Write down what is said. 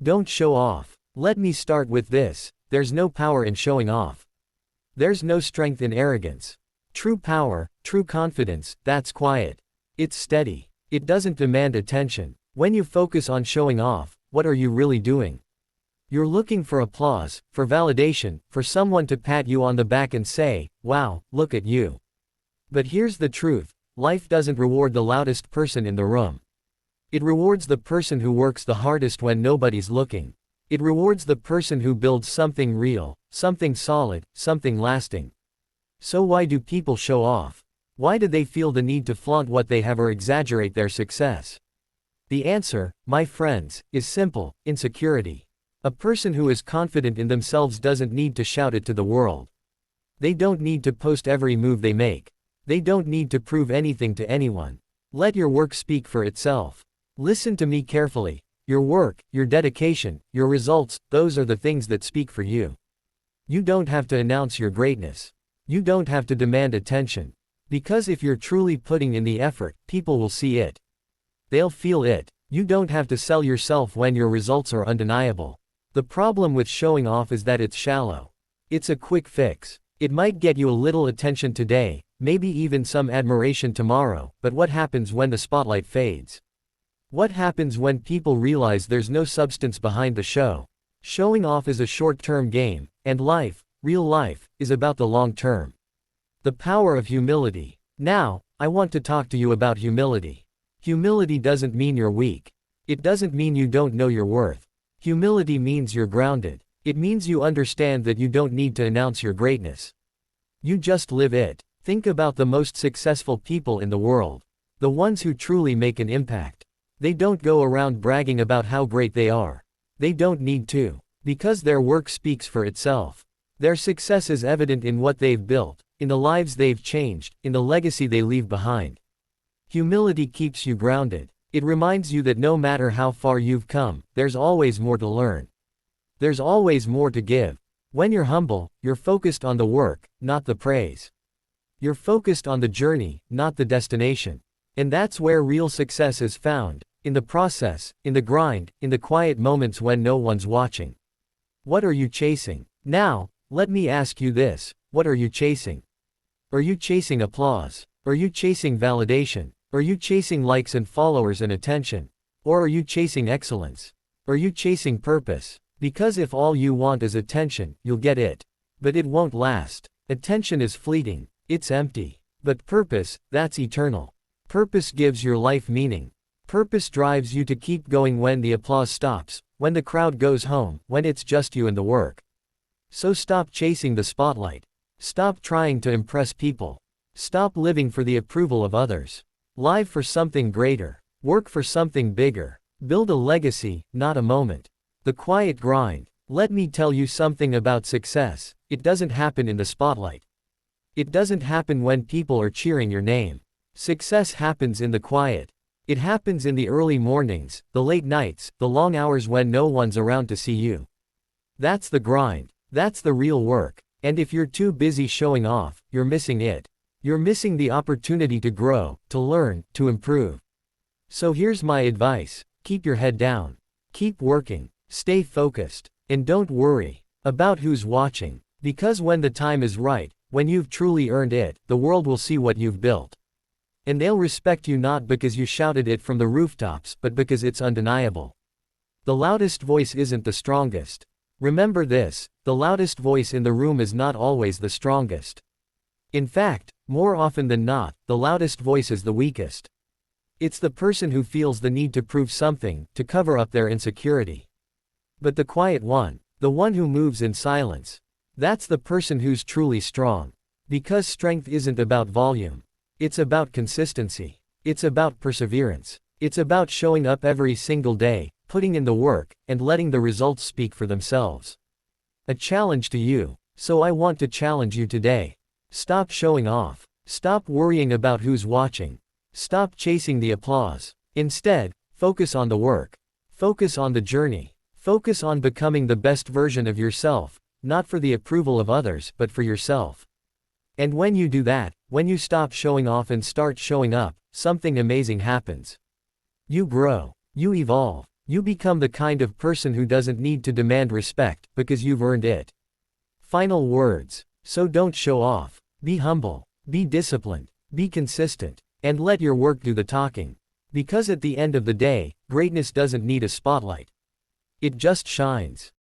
Don't show off. Let me start with this: there's no power in showing off. There's no strength in arrogance. True power, true confidence, that's quiet. It's steady. It doesn't demand attention. When you focus on showing off, what are you really doing? You're looking for applause, for validation, for someone to pat you on the back and say, "Wow, look at you." But here's the truth: life doesn't reward the loudest person in the room. It rewards the person who works the hardest when nobody's looking. It rewards the person who builds something real, something solid, something lasting. So why do people show off? Why do they feel the need to flaunt what they have or exaggerate their success? The answer, my friends, is simple: insecurity. A person who is confident in themselves doesn't need to shout it to the world. They don't need to post every move they make. They don't need to prove anything to anyone. Let your work speak for itself. Listen to me carefully. Your work, your dedication, your results, those are the things that speak for you. You don't have to announce your greatness. You don't have to demand attention. Because if you're truly putting in the effort, people will see it. They'll feel it. You don't have to sell yourself when your results are undeniable. The problem with showing off is that it's shallow. It's a quick fix. It might get you a little attention today, maybe even some admiration tomorrow, but what happens when the spotlight fades? What happens when people realize there's no substance behind the show? Showing off is a short-term game, and life, real life, is about the long term. The power of humility. Now, I want to talk to you about humility. Humility doesn't mean you're weak. It doesn't mean you don't know your worth. Humility means you're grounded. It means you understand that you don't need to announce your greatness. You just live it. Think about the most successful people in the world. The ones who truly make an impact. They don't go around bragging about how great they are. They don't need to. Because their work speaks for itself. Their success is evident in what they've built, in the lives they've changed, in the legacy they leave behind. Humility keeps you grounded. It reminds you that no matter how far you've come, there's always more to learn. There's always more to give. When you're humble, you're focused on the work, not the praise. You're focused on the journey, not the destination. And that's where real success is found, in the process, in the grind, in the quiet moments when no one's watching. What are you chasing? Now, let me ask you this: what are you chasing? Are you chasing applause? Are you chasing validation? Are you chasing likes and followers and attention? Or are you chasing excellence? Are you chasing purpose? Because if all you want is attention, you'll get it. But it won't last. Attention is fleeting. It's empty. But purpose, that's eternal. Purpose gives your life meaning. Purpose drives you to keep going when the applause stops, when the crowd goes home, when it's just you and the work. So stop chasing the spotlight. Stop trying to impress people. Stop living for the approval of others. Live for something greater. Work for something bigger. Build a legacy, not a moment. The quiet grind. Let me tell you something about success: it doesn't happen in the spotlight. It doesn't happen when people are cheering your name. Success happens in the quiet. It happens in the early mornings, the late nights, the long hours when no one's around to see you. That's the grind. That's the real work. And if you're too busy showing off, you're missing it. You're missing the opportunity to grow, to learn, to improve. So here's my advice: keep your head down. Keep working. Stay focused. And don't worry about who's watching. Because when the time is right, when you've truly earned it, the world will see what you've built. And they'll respect you not because you shouted it from the rooftops, but because it's undeniable. The loudest voice isn't the strongest. Remember this: the loudest voice in the room is not always the strongest. In fact, more often than not, the loudest voice is the weakest. It's the person who feels the need to prove something, to cover up their insecurity. But the quiet one, the one who moves in silence, that's the person who's truly strong. Because strength isn't about volume. It's about consistency. It's about perseverance. It's about showing up every single day, putting in the work, and letting the results speak for themselves. A challenge to you. So I want to challenge you today. Stop showing off. Stop worrying about who's watching. Stop chasing the applause. Instead, focus on the work. Focus on the journey. Focus on becoming the best version of yourself, not for the approval of others, but for yourself. And when you do that, when you stop showing off and start showing up, something amazing happens. You grow. You evolve. You become the kind of person who doesn't need to demand respect, because you've earned it. Final words. So don't show off. Be humble. Be disciplined. Be consistent. And let your work do the talking. Because at the end of the day, greatness doesn't need a spotlight. It just shines.